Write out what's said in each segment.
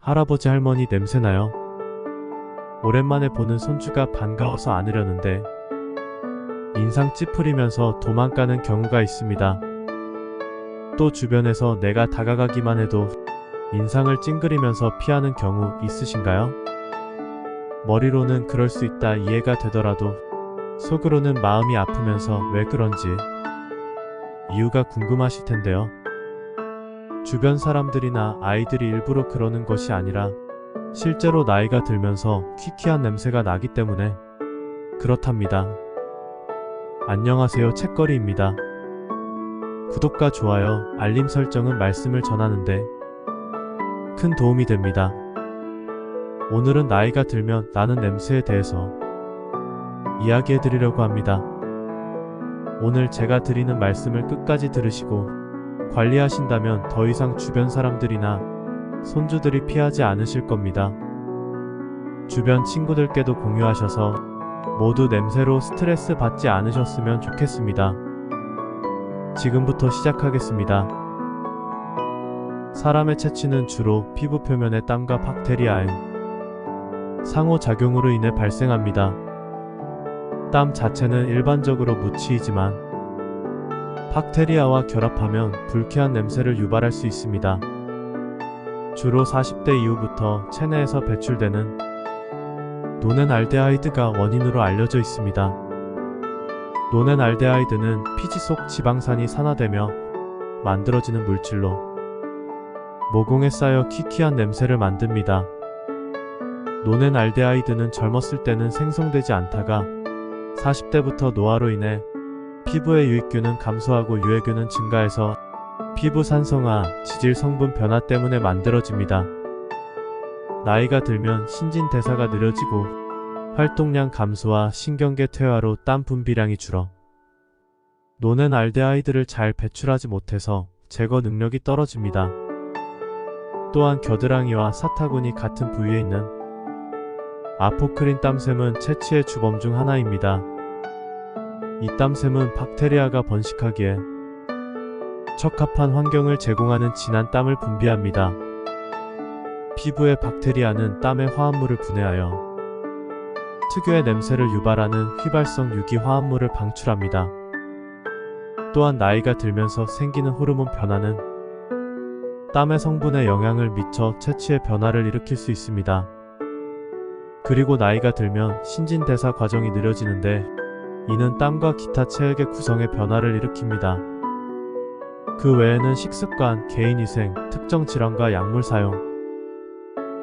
할아버지 할머니 냄새나요? 오랜만에 보는 손주가 반가워서 안으려는데 인상 찌푸리면서 도망가는 경우가 있습니다. 또 주변에서 내가 다가가기만 해도 인상을 찡그리면서 피하는 경우 있으신가요? 머리로는 그럴 수 있다 이해가 되더라도 속으로는 마음이 아프면서 왜 그런지 이유가 궁금하실 텐데요. 주변 사람들이나 아이들이 일부러 그러는 것이 아니라 실제로 나이가 들면서 퀴퀴한 냄새가 나기 때문에 그렇답니다. 안녕하세요, 책거리입니다. 구독과 좋아요, 알림 설정은 말씀을 전하는데 큰 도움이 됩니다. 오늘은 나이가 들면 나는 냄새에 대해서 이야기해 드리려고 합니다. 오늘 제가 드리는 말씀을 끝까지 들으시고 관리하신다면 더 이상 주변 사람들이나 손주들이 피하지 않으실 겁니다. 주변 친구들께도 공유하셔서 모두 냄새로 스트레스 받지 않으셨으면 좋겠습니다. 지금부터 시작하겠습니다. 사람의 체취는 주로 피부 표면의 땀과 박테리아의 상호작용으로 인해 발생합니다. 땀 자체는 일반적으로 무취이지만 박테리아와 결합하면 불쾌한 냄새를 유발할 수 있습니다. 주로 40대 이후부터 체내에서 배출되는 노넨알데하이드가 원인으로 알려져 있습니다. 노넨알데하이드는 피지 속 지방산이 산화되며 만들어지는 물질로 모공에 쌓여 퀴퀴한 냄새를 만듭니다. 노넨알데하이드는 젊었을 때는 생성되지 않다가 40대부터 노화로 인해 피부의 유익균은 감소하고 유해균은 증가해서 피부 산성화, 지질 성분 변화 때문에 만들어집니다. 나이가 들면 신진대사가 느려지고 활동량 감소와 신경계 퇴화로 땀 분비량이 줄어 노넨알데하이드를 잘 배출하지 못해서 제거 능력이 떨어집니다. 또한 겨드랑이와 사타구니 같은 부위에 있는 아포크린 땀샘은 체취의 주범 중 하나입니다. 이 땀샘은 박테리아가 번식하기에 적합한 환경을 제공하는 진한 땀을 분비합니다. 피부의 박테리아는 땀의 화합물을 분해하여 특유의 냄새를 유발하는 휘발성 유기 화합물을 방출합니다. 또한 나이가 들면서 생기는 호르몬 변화는 땀의 성분에 영향을 미쳐 체취의 변화를 일으킬 수 있습니다. 그리고 나이가 들면 신진대사 과정이 느려지는데 이는 땀과 기타 체액의 구성에 변화를 일으킵니다. 그 외에는 식습관, 개인위생, 특정 질환과 약물 사용,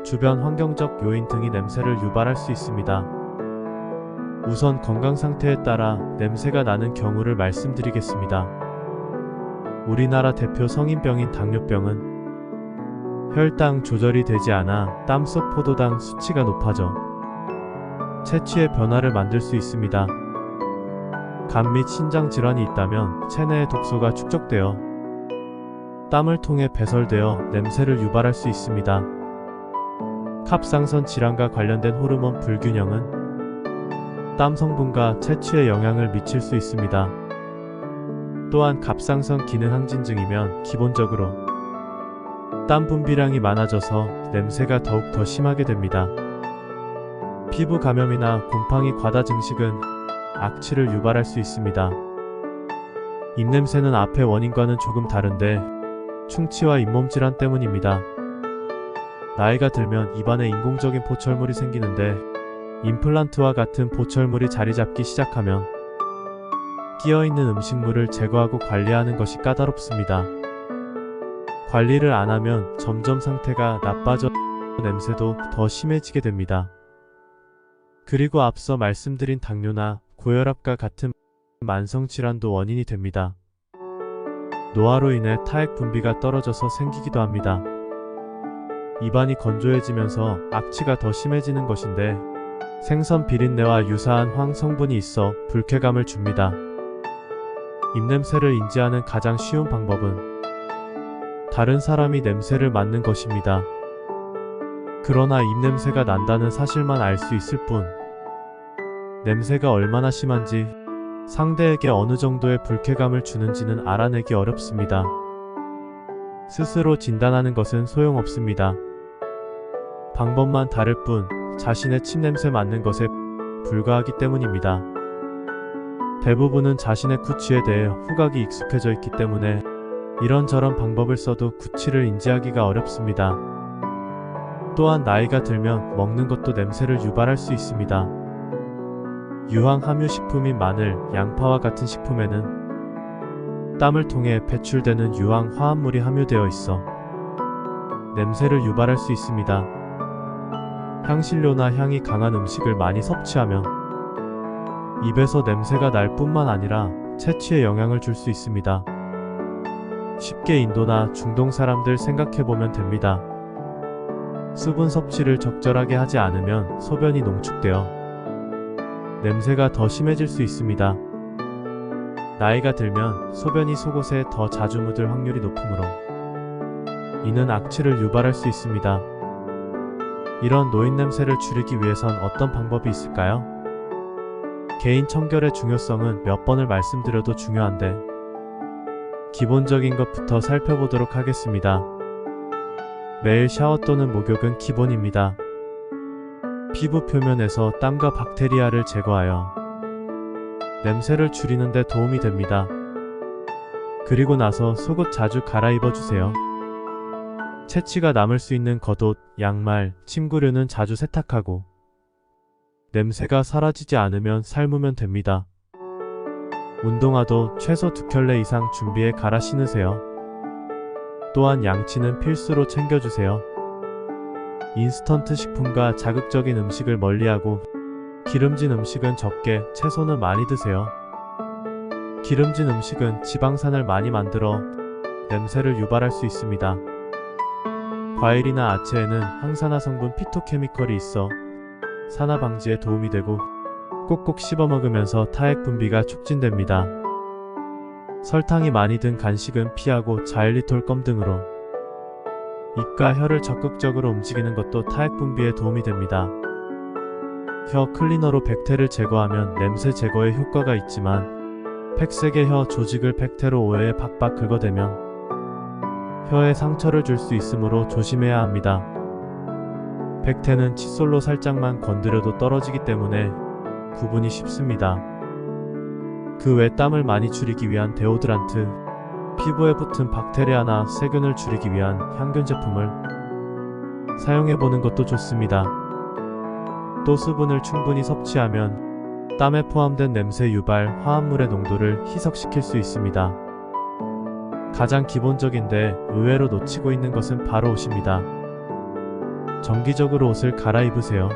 주변 환경적 요인 등이 냄새를 유발할 수 있습니다. 우선 건강 상태에 따라 냄새가 나는 경우를 말씀드리겠습니다. 우리나라 대표 성인병인 당뇨병은 혈당 조절이 되지 않아 땀 속 포도당 수치가 높아져 체취의 변화를 만들 수 있습니다. 간 및 신장 질환이 있다면 체내에 독소가 축적되어 땀을 통해 배설되어 냄새를 유발할 수 있습니다. 갑상선 질환과 관련된 호르몬 불균형은 땀 성분과 체취에 영향을 미칠 수 있습니다. 또한 갑상선 기능 항진증이면 기본적으로 땀 분비량이 많아져서 냄새가 더욱 더 심하게 됩니다. 피부 감염이나 곰팡이 과다 증식은 악취를 유발할 수 있습니다. 입냄새는 앞의 원인과는 조금 다른데 충치와 잇몸 질환 때문입니다. 나이가 들면 입안에 인공적인 보철물이 생기는데 임플란트와 같은 보철물이 자리 잡기 시작하면 끼어있는 음식물을 제거하고 관리하는 것이 까다롭습니다. 관리를 안 하면 점점 상태가 나빠져 냄새도 더 심해지게 됩니다. 그리고 앞서 말씀드린 당뇨나 고혈압과 같은 만성질환도 원인이 됩니다. 노화로 인해 타액 분비가 떨어져서 생기기도 합니다. 입안이 건조해지면서 악취가 더 심해지는 것인데 생선 비린내와 유사한 황 성분이 있어 불쾌감을 줍니다. 입냄새를 인지하는 가장 쉬운 방법은 다른 사람이 냄새를 맡는 것입니다. 그러나 입냄새가 난다는 사실만 알 수 있을 뿐 냄새가 얼마나 심한지 상대에게 어느 정도의 불쾌감을 주는지는 알아내기 어렵습니다. 스스로 진단하는 것은 소용없습니다. 방법만 다를 뿐 자신의 침 냄새 맡는 것에 불과하기 때문입니다. 대부분은 자신의 구취에 대해 후각이 익숙해져 있기 때문에 이런저런 방법을 써도 구취를 인지하기가 어렵습니다. 또한 나이가 들면 먹는 것도 냄새를 유발할 수 있습니다. 유황 함유 식품인 마늘, 양파와 같은 식품에는 땀을 통해 배출되는 유황 화합물이 함유되어 있어 냄새를 유발할 수 있습니다. 향신료나 향이 강한 음식을 많이 섭취하면 입에서 냄새가 날 뿐만 아니라 체취에 영향을 줄 수 있습니다. 쉽게 인도나 중동 사람들 생각해보면 됩니다. 수분 섭취를 적절하게 하지 않으면 소변이 농축되어 냄새가 더 심해질 수 있습니다. 나이가 들면 소변이 속옷에 더 자주 묻을 확률이 높으므로 이는 악취를 유발할 수 있습니다. 이런 노인 냄새를 줄이기 위해선 어떤 방법이 있을까요? 개인 청결의 중요성은 몇 번을 말씀드려도 중요한데 기본적인 것부터 살펴보도록 하겠습니다. 매일 샤워 또는 목욕은 기본입니다. 피부 표면에서 땀과 박테리아를 제거하여 냄새를 줄이는 데 도움이 됩니다. 그리고 나서 속옷 자주 갈아입어 주세요. 체취가 남을 수 있는 겉옷, 양말, 침구류는 자주 세탁하고 냄새가 사라지지 않으면 삶으면 됩니다. 운동화도 최소 2켤레 이상 준비해 갈아 신으세요. 또한 양치는 필수로 챙겨주세요. 인스턴트 식품과 자극적인 음식을 멀리하고 기름진 음식은 적게, 채소는 많이 드세요. 기름진 음식은 지방산을 많이 만들어 냄새를 유발할 수 있습니다. 과일이나 아채에는 항산화 성분 피토케미컬이 있어 산화 방지에 도움이 되고 꼭꼭 씹어 먹으면서 타액 분비가 촉진됩니다. 설탕이 많이 든 간식은 피하고 자일리톨 껌 등으로 입과 혀를 적극적으로 움직이는 것도 타액 분비에 도움이 됩니다. 혀 클리너로 백태를 제거하면 냄새 제거에 효과가 있지만 팩색의 혀 조직을 백태로 오해에 박박 긁어대면 혀에 상처를 줄 수 있으므로 조심해야 합니다. 백태는 칫솔로 살짝만 건드려도 떨어지기 때문에 구분이 쉽습니다. 그 외 땀을 많이 줄이기 위한 데오드란트, 피부에 붙은 박테리아나 세균을 줄이기 위한 향균 제품을 사용해보는 것도 좋습니다. 또 수분을 충분히 섭취하면 땀에 포함된 냄새 유발 화합물의 농도를 희석시킬 수 있습니다. 가장 기본적인데 의외로 놓치고 있는 것은 바로 옷입니다. 정기적으로 옷을 갈아입으세요.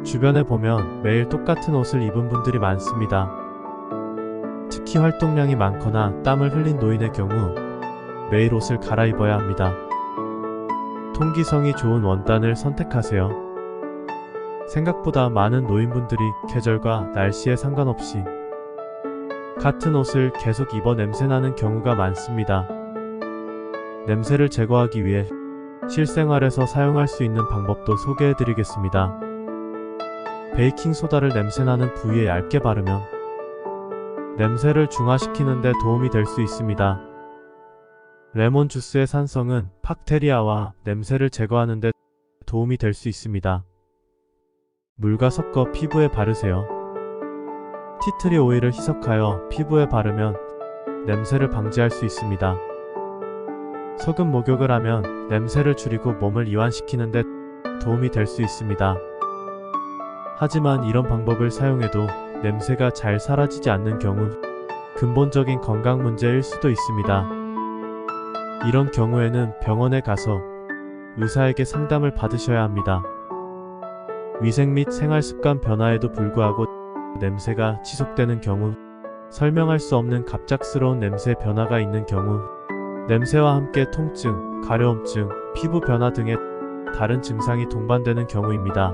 주변에 보면 매일 똑같은 옷을 입은 분들이 많습니다. 특히 활동량이 많거나 땀을 흘린 노인의 경우 매일 옷을 갈아입어야 합니다. 통기성이 좋은 원단을 선택하세요. 생각보다 많은 노인분들이 계절과 날씨에 상관없이 같은 옷을 계속 입어 냄새나는 경우가 많습니다. 냄새를 제거하기 위해 실생활에서 사용할 수 있는 방법도 소개해드리겠습니다. 베이킹소다를 냄새나는 부위에 얇게 바르면 냄새를 중화시키는 데 도움이 될 수 있습니다. 레몬 주스의 산성은 박테리아와 냄새를 제거하는 데 도움이 될 수 있습니다. 물과 섞어 피부에 바르세요. 티트리 오일을 희석하여 피부에 바르면 냄새를 방지할 수 있습니다. 소금 목욕을 하면 냄새를 줄이고 몸을 이완시키는 데 도움이 될 수 있습니다. 하지만 이런 방법을 사용해도 냄새가 잘 사라지지 않는 경우 근본적인 건강 문제일 수도 있습니다. 이런 경우에는 병원에 가서 의사에게 상담을 받으셔야 합니다. 위생 및 생활습관 변화에도 불구하고 냄새가 지속되는 경우, 설명할 수 없는 갑작스러운 냄새 변화가 있는 경우, 냄새와 함께 통증, 가려움증, 피부 변화 등의 다른 증상이 동반되는 경우입니다.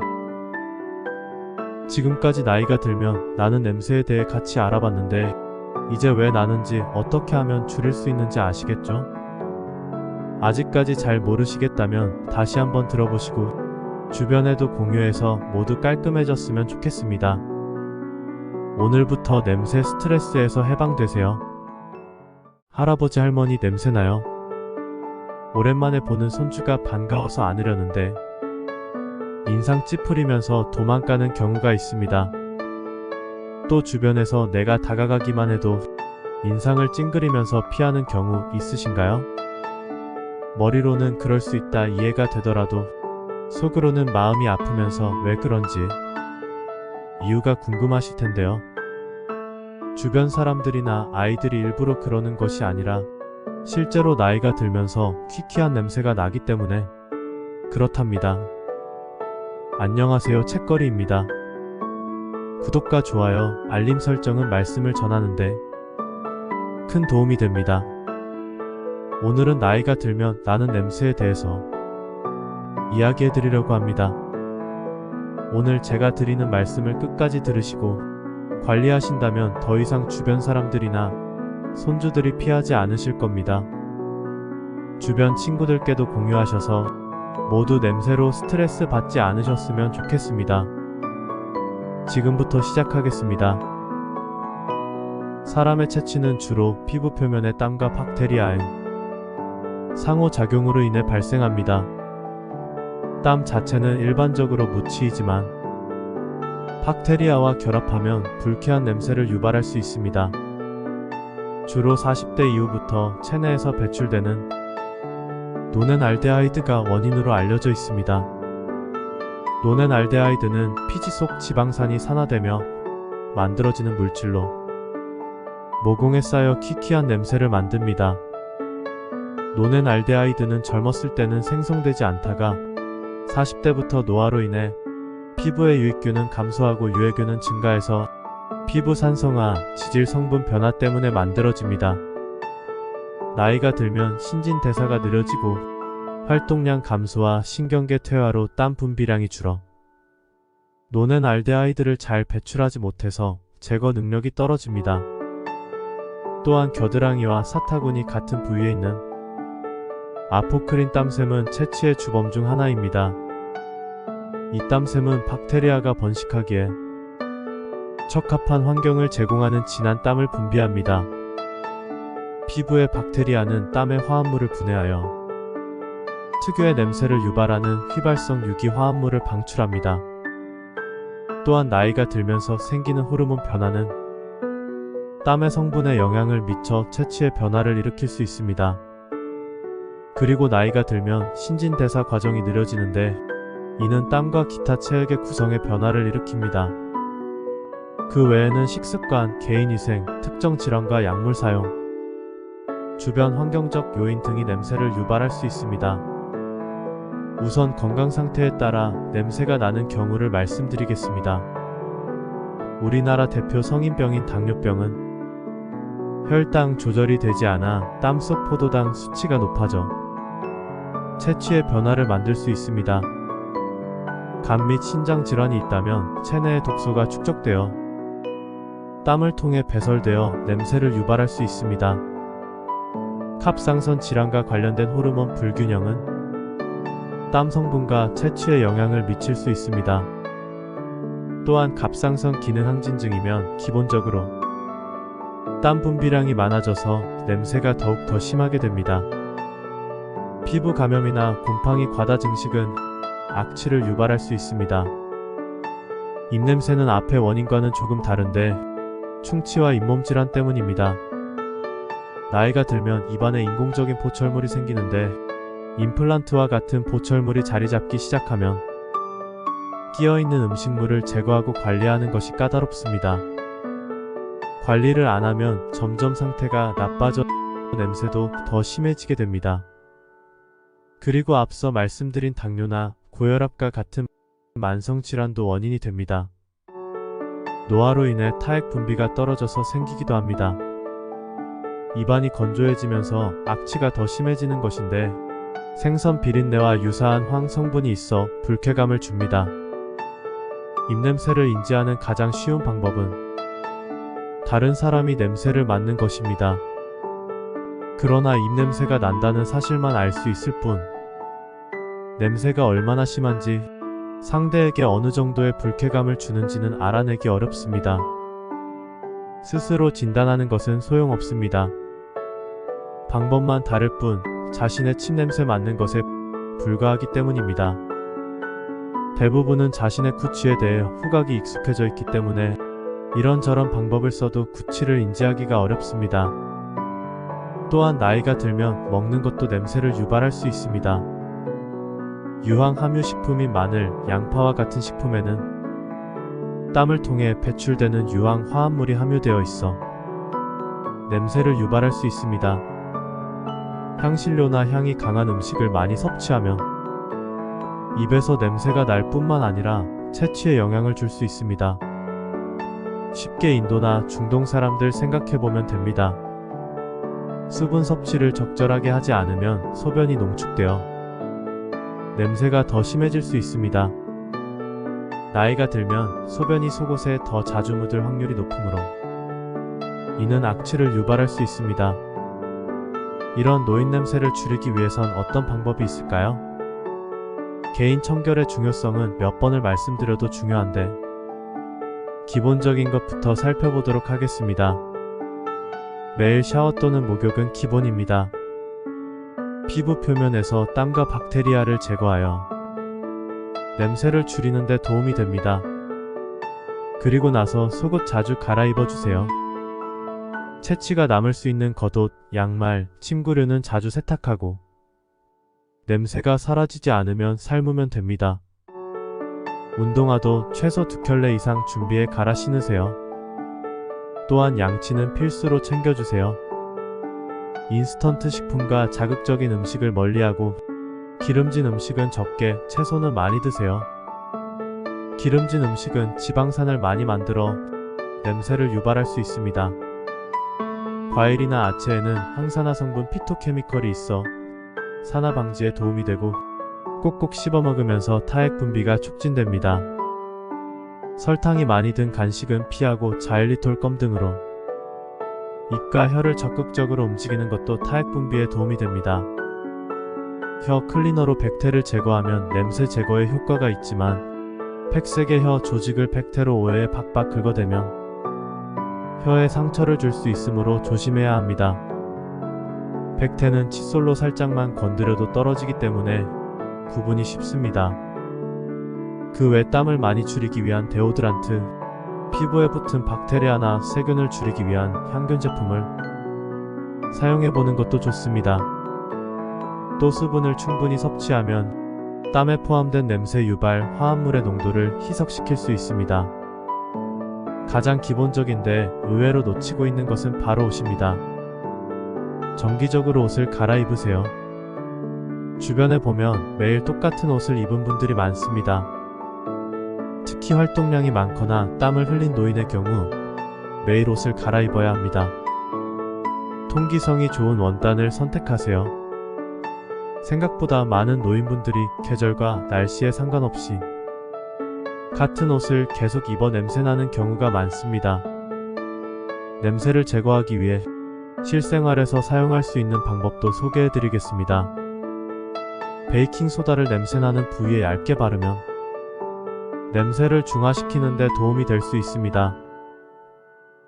지금까지 나이가 들면 나는 냄새에 대해 같이 알아봤는데 이제 왜 나는지 어떻게 하면 줄일 수 있는지 아시겠죠? 아직까지 잘 모르시겠다면 다시 한번 들어보시고 주변에도 공유해서 모두 깔끔해졌으면 좋겠습니다. 오늘부터 냄새 스트레스에서 해방되세요. 할아버지 할머니 냄새나요? 오랜만에 보는 손주가 반가워서 안으려는데 인상 찌푸리면서 도망가는 경우가 있습니다. 또 주변에서 내가 다가가기만 해도 인상을 찡그리면서 피하는 경우 있으신가요? 머리로는 그럴 수 있다 이해가 되더라도 속으로는 마음이 아프면서 왜 그런지 이유가 궁금하실 텐데요. 주변 사람들이나 아이들이 일부러 그러는 것이 아니라 실제로 나이가 들면서 퀴퀴한 냄새가 나기 때문에 그렇답니다. 안녕하세요, 책거리입니다. 구독과 좋아요, 알림 설정은 말씀을 전하는데 큰 도움이 됩니다. 오늘은 나이가 들면 나는 냄새에 대해서 이야기해 드리려고 합니다. 오늘 제가 드리는 말씀을 끝까지 들으시고 관리하신다면 더 이상 주변 사람들이나 손주들이 피하지 않으실 겁니다. 주변 친구들께도 공유하셔서 모두 냄새로 스트레스 받지 않으셨으면 좋겠습니다. 지금부터 시작하겠습니다. 사람의 체취는 주로 피부 표면의 땀과 박테리아의 상호작용으로 인해 발생합니다. 땀 자체는 일반적으로 무취이지만 박테리아와 결합하면 불쾌한 냄새를 유발할 수 있습니다. 주로 40대 이후부터 체내에서 배출되는 노넨알데하이드가 원인으로 알려져 있습니다. 노넨알데하이드는 피지 속 지방산이 산화되며 만들어지는 물질로 모공에 쌓여 퀴퀴한 냄새를 만듭니다. 노넨알데하이드는 젊었을 때는 생성되지 않다가 40대부터 노화로 인해 피부의 유익균은 감소하고 유해균은 증가해서 피부 산성화, 지질 성분 변화 때문에 만들어집니다. 나이가 들면 신진대사가 느려지고 활동량 감소와 신경계 퇴화로 땀 분비량이 줄어 노넨알데하이드를 잘 배출하지 못해서 제거 능력이 떨어집니다. 또한 겨드랑이와 사타구니 같은 부위에 있는 아포크린 땀샘은 채취의 주범 중 하나입니다. 이 땀샘은 박테리아가 번식하기에 적합한 환경을 제공하는 진한 땀을 분비합니다. 피부의 박테리아는 땀의 화합물을 분해하여 특유의 냄새를 유발하는 휘발성 유기 화합물을 방출합니다. 또한 나이가 들면서 생기는 호르몬 변화는 땀의 성분에 영향을 미쳐 체취의 변화를 일으킬 수 있습니다. 그리고 나이가 들면 신진대사 과정이 느려지는데 이는 땀과 기타 체액의 구성에 변화를 일으킵니다. 그 외에는 식습관, 개인위생, 특정 질환과 약물 사용, 주변 환경적 요인 등이 냄새를 유발할 수 있습니다. 우선 건강 상태에 따라 냄새가 나는 경우를 말씀드리겠습니다. 우리나라 대표 성인병인 당뇨병은 혈당 조절이 되지 않아 땀 속 포도당 수치가 높아져 체취의 변화를 만들 수 있습니다. 간 및 신장 질환이 있다면 체내에 독소가 축적되어 땀을 통해 배설되어 냄새를 유발할 수 있습니다. 갑상선 질환과 관련된 호르몬 불균형은 땀 성분과 체취에 영향을 미칠 수 있습니다. 또한 갑상선 기능 항진증이면 기본적으로 땀 분비량이 많아져서 냄새가 더욱 더 심하게 됩니다. 피부 감염이나 곰팡이 과다 증식은 악취를 유발할 수 있습니다. 입냄새는 앞의 원인과는 조금 다른데 충치와 잇몸 질환 때문입니다. 나이가 들면 입안에 인공적인 보철물이 생기는데 임플란트와 같은 보철물이 자리 잡기 시작하면 끼어있는 음식물을 제거하고 관리하는 것이 까다롭습니다. 관리를 안 하면 점점 상태가 나빠져 냄새도 더 심해지게 됩니다. 그리고 앞서 말씀드린 당뇨나 고혈압과 같은 만성질환도 원인이 됩니다. 노화로 인해 타액 분비가 떨어져서 생기기도 합니다. 입안이 건조해지면서 악취가 더 심해지는 것인데 생선 비린내와 유사한 황 성분이 있어 불쾌감을 줍니다. 입냄새를 인지하는 가장 쉬운 방법은 다른 사람이 냄새를 맡는 것입니다. 그러나 입냄새가 난다는 사실만 알 수 있을 뿐 냄새가 얼마나 심한지 상대에게 어느 정도의 불쾌감을 주는지는 알아내기 어렵습니다. 스스로 진단하는 것은 소용없습니다. 방법만 다를 뿐 자신의 침냄새 맡는 것에 불과하기 때문입니다. 대부분은 자신의 구취에 대해 후각이 익숙해져 있기 때문에 이런저런 방법을 써도 구취를 인지하기가 어렵습니다. 또한 나이가 들면 먹는 것도 냄새를 유발할 수 있습니다. 유황 함유 식품인 마늘, 양파와 같은 식품에는 땀을 통해 배출되는 유황 화합물이 함유되어 있어 냄새를 유발할 수 있습니다. 향신료나 향이 강한 음식을 많이 섭취하면 입에서 냄새가 날 뿐만 아니라 체취에 영향을 줄 수 있습니다. 쉽게 인도나 중동 사람들 생각해보면 됩니다. 수분 섭취를 적절하게 하지 않으면 소변이 농축되어 냄새가 더 심해질 수 있습니다. 나이가 들면 소변이 속옷에 더 자주 묻을 확률이 높으므로 이는 악취를 유발할 수 있습니다. 이런 노인 냄새를 줄이기 위해선 어떤 방법이 있을까요? 개인 청결의 중요성은 몇 번을 말씀드려도 중요한데 기본적인 것부터 살펴보도록 하겠습니다. 매일 샤워 또는 목욕은 기본입니다. 피부 표면에서 땀과 박테리아를 제거하여 냄새를 줄이는 데 도움이 됩니다. 그리고 나서 속옷 자주 갈아입어 주세요. 체취가 남을 수 있는 겉옷, 양말, 침구류는 자주 세탁하고 냄새가 사라지지 않으면 삶으면 됩니다. 운동화도 최소 2켤레 이상 준비해 갈아 신으세요. 또한 양치는 필수로 챙겨주세요. 인스턴트 식품과 자극적인 음식을 멀리하고 기름진 음식은 적게, 채소는 많이 드세요. 기름진 음식은 지방산을 많이 만들어 냄새를 유발할 수 있습니다. 과일이나 아채에는 항산화 성분 피토케미컬이 있어 산화 방지에 도움이 되고 꼭꼭 씹어 먹으면서 타액 분비가 촉진됩니다. 설탕이 많이 든 간식은 피하고 자일리톨 껌 등으로 입과 혀를 적극적으로 움직이는 것도 타액 분비에 도움이 됩니다. 혀 클리너로 백태를 제거하면 냄새 제거에 효과가 있지만 팩색의 혀 조직을 백태로 오해에 박박 긁어대면 혀에 상처를 줄 수 있으므로 조심해야 합니다. 백태는 칫솔로 살짝만 건드려도 떨어지기 때문에 구분이 쉽습니다. 그 외 땀을 많이 줄이기 위한 데오드란트, 피부에 붙은 박테리아나 세균을 줄이기 위한 향균 제품을 사용해보는 것도 좋습니다. 또 수분을 충분히 섭취하면 땀에 포함된 냄새 유발 화합물의 농도를 희석시킬 수 있습니다. 가장 기본적인데 의외로 놓치고 있는 것은 바로 옷입니다. 정기적으로 옷을 갈아입으세요. 주변에 보면 매일 똑같은 옷을 입은 분들이 많습니다. 특히 활동량이 많거나 땀을 흘린 노인의 경우 매일 옷을 갈아입어야 합니다. 통기성이 좋은 원단을 선택하세요. 생각보다 많은 노인분들이 계절과 날씨에 상관없이 같은 옷을 계속 입어 냄새나는 경우가 많습니다. 냄새를 제거하기 위해 실생활에서 사용할 수 있는 방법도 소개해드리겠습니다. 베이킹소다를 냄새나는 부위에 얇게 바르면 냄새를 중화시키는 데 도움이 될 수 있습니다.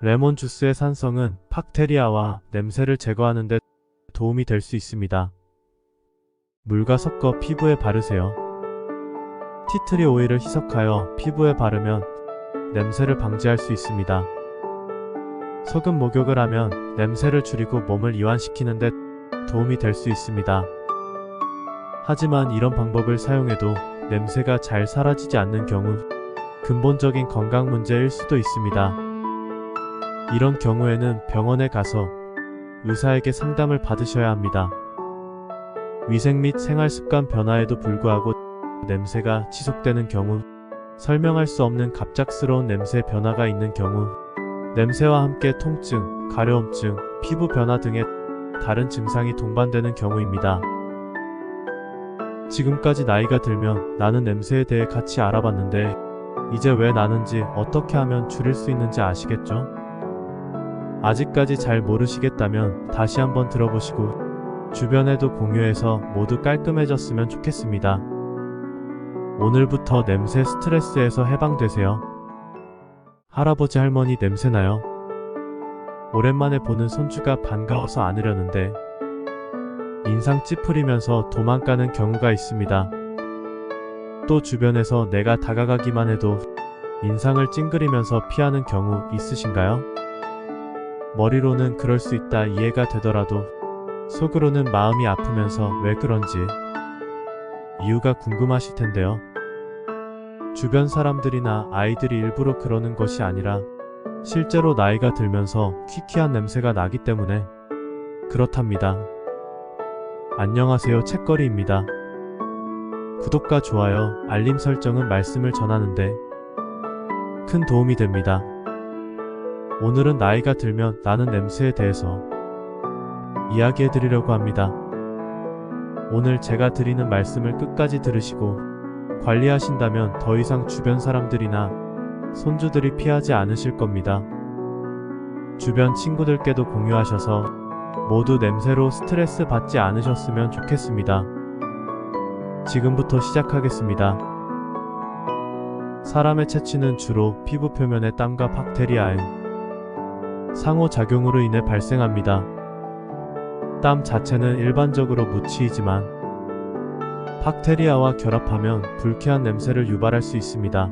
레몬 주스의 산성은 박테리아와 냄새를 제거하는 데 도움이 될 수 있습니다. 물과 섞어 피부에 바르세요. 티트리 오일을 희석하여 피부에 바르면 냄새를 방지할 수 있습니다. 소금 목욕을 하면 냄새를 줄이고 몸을 이완시키는 데 도움이 될 수 있습니다. 하지만 이런 방법을 사용해도 냄새가 잘 사라지지 않는 경우 근본적인 건강 문제일 수도 있습니다. 이런 경우에는 병원에 가서 의사에게 상담을 받으셔야 합니다. 위생 및 생활습관 변화에도 불구하고 냄새가 지속되는 경우, 설명할 수 없는 갑작스러운 냄새 변화가 있는 경우, 냄새와 함께 통증, 가려움증, 피부 변화 등의 다른 증상이 동반되는 경우입니다. 지금까지 나이가 들면 나는 냄새에 대해 같이 알아봤는데 이제 왜 나는지 어떻게 하면 줄일 수 있는지 아시겠죠? 아직까지 잘 모르시겠다면 다시 한번 들어보시고 주변에도 공유해서 모두 깔끔해졌으면 좋겠습니다. 오늘부터 냄새 스트레스에서 해방되세요. 할아버지 할머니 냄새나요? 오랜만에 보는 손주가 반가워서 안으려는데 인상 찌푸리면서 도망가는 경우가 있습니다. 또 주변에서 내가 다가가기만 해도 인상을 찡그리면서 피하는 경우 있으신가요? 머리로는 그럴 수 있다 이해가 되더라도 속으로는 마음이 아프면서 왜 그런지 이유가 궁금하실 텐데요. 주변 사람들이나 아이들이 일부러 그러는 것이 아니라 실제로 나이가 들면서 퀴퀴한 냄새가 나기 때문에 그렇답니다. 안녕하세요, 책거리입니다. 구독과 좋아요, 알림 설정은 말씀을 전하는데 큰 도움이 됩니다. 오늘은 나이가 들면 나는 냄새에 대해서 이야기해 드리려고 합니다. 오늘 제가 드리는 말씀을 끝까지 들으시고 관리하신다면 더 이상 주변 사람들이나 손주들이 피하지 않으실 겁니다. 주변 친구들께도 공유하셔서 모두 냄새로 스트레스 받지 않으셨으면 좋겠습니다. 지금부터 시작하겠습니다. 사람의 체취는 주로 피부 표면의 땀과 박테리아의 상호작용으로 인해 발생합니다. 땀 자체는 일반적으로 무취이지만 박테리아와 결합하면 불쾌한 냄새를 유발할 수 있습니다.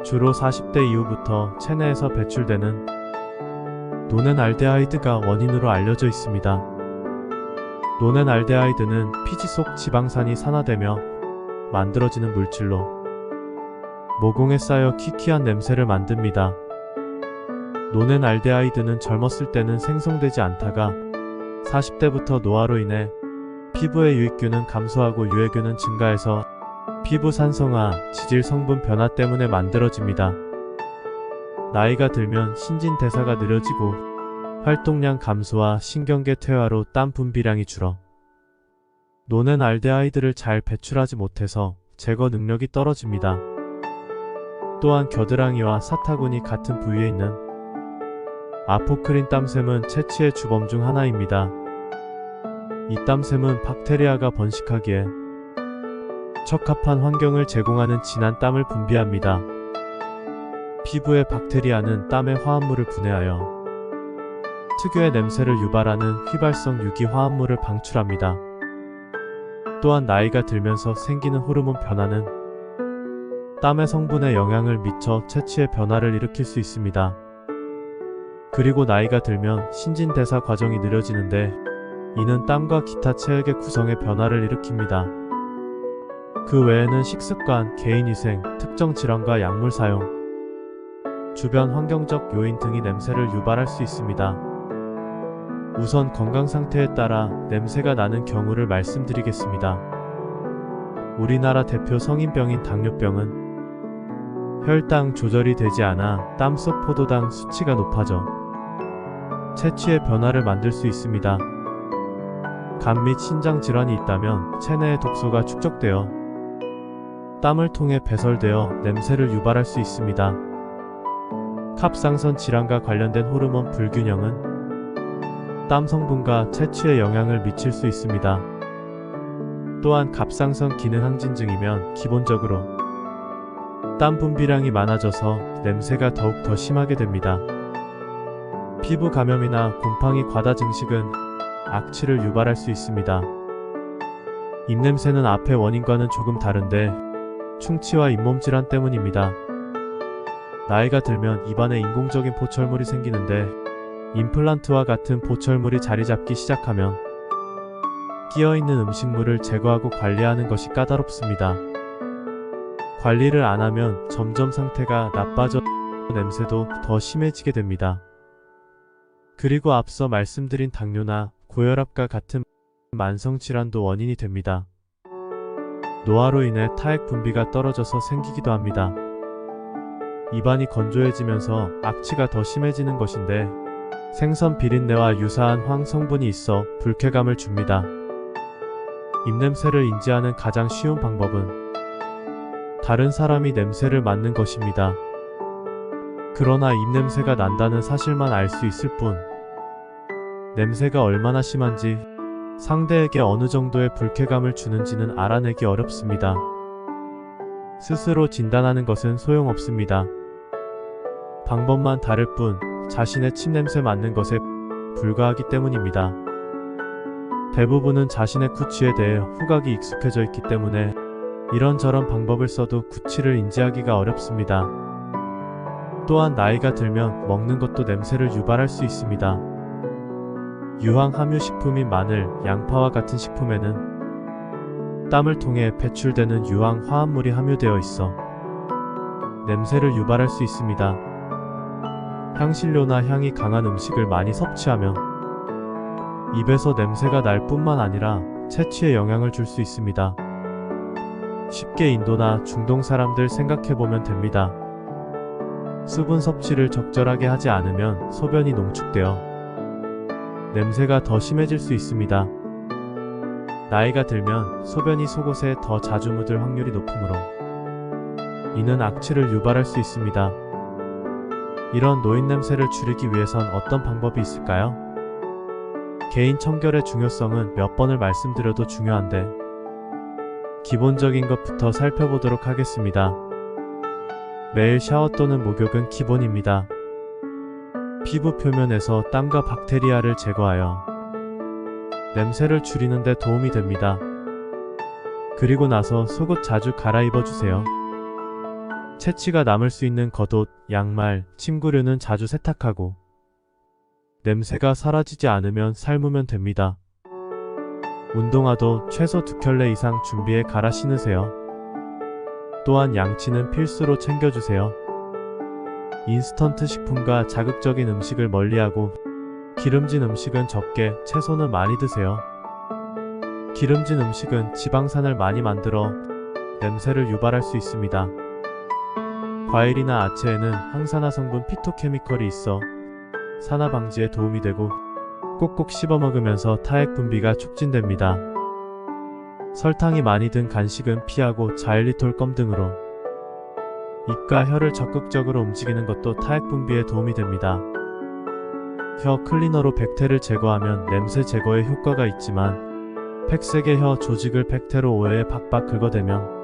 주로 40대 이후부터 체내에서 배출되는 노넨알데하이드가 원인으로 알려져 있습니다. 노넨알데하이드는 피지 속 지방산이 산화되며 만들어지는 물질로 모공에 쌓여 퀴퀴한 냄새를 만듭니다. 노넨알데하이드는 젊었을 때는 생성되지 않다가 40대부터 노화로 인해 피부의 유익균은 감소하고 유해균은 증가해서 피부 산성화, 지질 성분 변화 때문에 만들어집니다. 나이가 들면 신진대사가 느려지고 활동량 감소와 신경계 퇴화로 땀 분비량이 줄어 노넨알데하이드를 잘 배출하지 못해서 제거 능력이 떨어집니다. 또한 겨드랑이와 사타구니 같은 부위에 있는 아포크린 땀샘은 체취의 주범 중 하나입니다. 이 땀샘은 박테리아가 번식하기에 적합한 환경을 제공하는 진한 땀을 분비합니다. 피부의 박테리아는 땀의 화합물을 분해하여 특유의 냄새를 유발하는 휘발성 유기 화합물을 방출합니다. 또한 나이가 들면서 생기는 호르몬 변화는 땀의 성분에 영향을 미쳐 체취의 변화를 일으킬 수 있습니다. 그리고 나이가 들면 신진대사 과정이 느려지는데 이는 땀과 기타 체액의 구성에 변화를 일으킵니다. 그 외에는 식습관, 개인위생, 특정 질환과 약물 사용, 주변 환경적 요인 등이 냄새를 유발할 수 있습니다. 우선 건강 상태에 따라 냄새가 나는 경우를 말씀드리겠습니다. 우리나라 대표 성인병인 당뇨병은 혈당 조절이 되지 않아 땀 속 포도당 수치가 높아져 체취의 변화를 만들 수 있습니다. 간 및 신장 질환이 있다면 체내에 독소가 축적되어 땀을 통해 배설되어 냄새를 유발할 수 있습니다. 갑상선 질환과 관련된 호르몬 불균형은 땀 성분과 체취에 영향을 미칠 수 있습니다. 또한 갑상선 기능 항진증이면 기본적으로 땀 분비량이 많아져서 냄새가 더욱 더 심하게 됩니다. 피부 감염이나 곰팡이 과다 증식은 악취를 유발할 수 있습니다. 입냄새는 앞의 원인과는 조금 다른데 충치와 잇몸 질환 때문입니다. 나이가 들면 입안에 인공적인 보철물이 생기는데 임플란트와 같은 보철물이 자리 잡기 시작하면 끼어있는 음식물을 제거하고 관리하는 것이 까다롭습니다. 관리를 안 하면 점점 상태가 나빠져 냄새도 더 심해지게 됩니다. 그리고 앞서 말씀드린 당뇨나 고혈압과 같은 만성질환도 원인이 됩니다. 노화로 인해 타액 분비가 떨어져서 생기기도 합니다. 입안이 건조해지면서 악취가 더 심해지는 것인데 생선 비린내와 유사한 황 성분이 있어 불쾌감을 줍니다. 입냄새를 인지하는 가장 쉬운 방법은 다른 사람이 냄새를 맡는 것입니다. 그러나 입냄새가 난다는 사실만 알 수 있을 뿐 냄새가 얼마나 심한지 상대에게 어느 정도의 불쾌감을 주는지는 알아내기 어렵습니다. 스스로 진단하는 것은 소용없습니다. 방법만 다를 뿐 자신의 침냄새 맡는 것에 불과하기 때문입니다. 대부분은 자신의 구취에 대해 후각이 익숙해져 있기 때문에 이런저런 방법을 써도 구취를 인지하기가 어렵습니다. 또한 나이가 들면 먹는 것도 냄새를 유발할 수 있습니다. 유황 함유 식품인 마늘, 양파와 같은 식품에는 땀을 통해 배출되는 유황 화합물이 함유되어 있어 냄새를 유발할 수 있습니다. 향신료나 향이 강한 음식을 많이 섭취하면 입에서 냄새가 날 뿐만 아니라 체취에 영향을 줄 수 있습니다. 쉽게 인도나 중동 사람들 생각해보면 됩니다. 수분 섭취를 적절하게 하지 않으면 소변이 농축되어 냄새가 더 심해질 수 있습니다. 나이가 들면 소변이 속옷에 더 자주 묻을 확률이 높으므로 이는 악취를 유발할 수 있습니다. 이런 노인 냄새를 줄이기 위해선 어떤 방법이 있을까요? 개인 청결의 중요성은 몇 번을 말씀드려도 중요한데 기본적인 것부터 살펴보도록 하겠습니다. 매일 샤워 또는 목욕은 기본입니다. 피부 표면에서 땀과 박테리아를 제거하여 냄새를 줄이는 데 도움이 됩니다. 그리고 나서 속옷 자주 갈아입어 주세요. 체취가 남을 수 있는 겉옷, 양말, 침구류는 자주 세탁하고 냄새가 사라지지 않으면 삶으면 됩니다. 운동화도 최소 2켤레 이상 준비해 갈아 신으세요. 또한 양치는 필수로 챙겨주세요. 인스턴트 식품과 자극적인 음식을 멀리하고 기름진 음식은 적게, 채소는 많이 드세요. 기름진 음식은 지방산을 많이 만들어 냄새를 유발할 수 있습니다. 과일이나 아채에는 항산화 성분 피토케미컬이 있어 산화 방지에 도움이 되고 꼭꼭 씹어 먹으면서 타액 분비가 촉진됩니다. 설탕이 많이 든 간식은 피하고 자일리톨 껌 등으로 입과 혀를 적극적으로 움직이는 것도 타액 분비에 도움이 됩니다. 혀 클리너로 백태를 제거하면 냄새 제거에 효과가 있지만 팩색의 혀 조직을 백태로 오해에 박박 긁어대면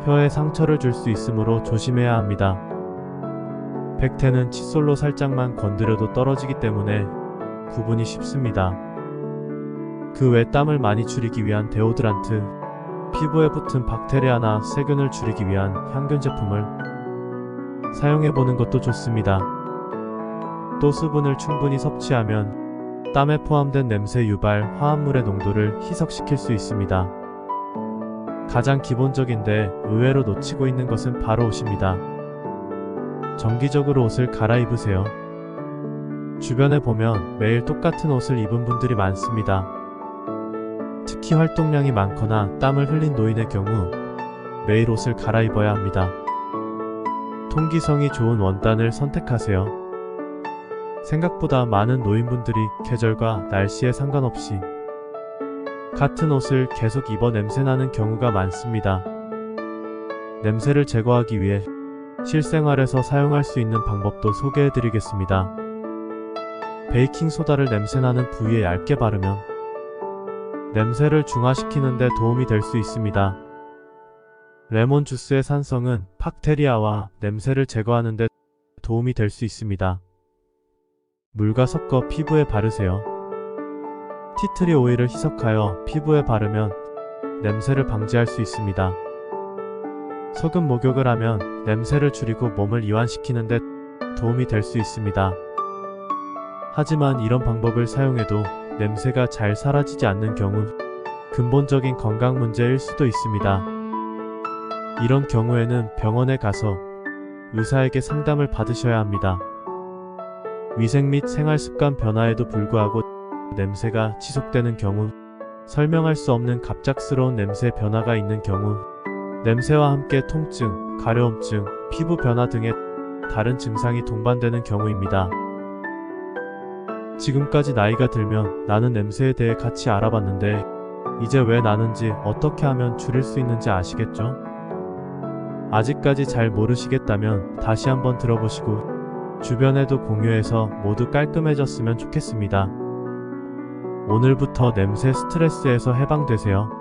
혀에 상처를 줄 수 있으므로 조심해야 합니다. 백태는 칫솔로 살짝만 건드려도 떨어지기 때문에 구분이 쉽습니다. 그 외 땀을 많이 줄이기 위한 데오드란트, 피부에 붙은 박테리아나 세균을 줄이기 위한 향균 제품을 사용해보는 것도 좋습니다. 또 수분을 충분히 섭취하면 땀에 포함된 냄새 유발 화합물의 농도를 희석시킬 수 있습니다. 가장 기본적인데 의외로 놓치고 있는 것은 바로 옷입니다. 정기적으로 옷을 갈아입으세요. 주변에 보면 매일 똑같은 옷을 입은 분들이 많습니다. 특히 활동량이 많거나 땀을 흘린 노인의 경우 매일 옷을 갈아입어야 합니다. 통기성이 좋은 원단을 선택하세요. 생각보다 많은 노인분들이 계절과 날씨에 상관없이 같은 옷을 계속 입어 냄새나는 경우가 많습니다. 냄새를 제거하기 위해 실생활에서 사용할 수 있는 방법도 소개해드리겠습니다. 베이킹소다를 냄새나는 부위에 얇게 바르면 냄새를 중화시키는 데 도움이 될 수 있습니다. 레몬 주스의 산성은 박테리아와 냄새를 제거하는 데 도움이 될 수 있습니다. 물과 섞어 피부에 바르세요. 티트리 오일을 희석하여 피부에 바르면 냄새를 방지할 수 있습니다. 소금 목욕을 하면 냄새를 줄이고 몸을 이완시키는 데 도움이 될 수 있습니다. 하지만 이런 방법을 사용해도 냄새가 잘 사라지지 않는 경우 근본적인 건강 문제일 수도 있습니다. 이런 경우에는 병원에 가서 의사에게 상담을 받으셔야 합니다. 위생 및 생활습관 변화에도 불구하고 냄새가 지속되는 경우, 설명할 수 없는 갑작스러운 냄새 변화가 있는 경우, 냄새와 함께 통증, 가려움증, 피부 변화 등의 다른 증상이 동반되는 경우입니다. 지금까지 나이가 들면 나는 냄새에 대해 같이 알아봤는데 이제 왜 나는지 어떻게 하면 줄일 수 있는지 아시겠죠? 아직까지 잘 모르시겠다면 다시 한번 들어보시고 주변에도 공유해서 모두 깔끔해졌으면 좋겠습니다. 오늘부터 냄새 스트레스에서 해방되세요.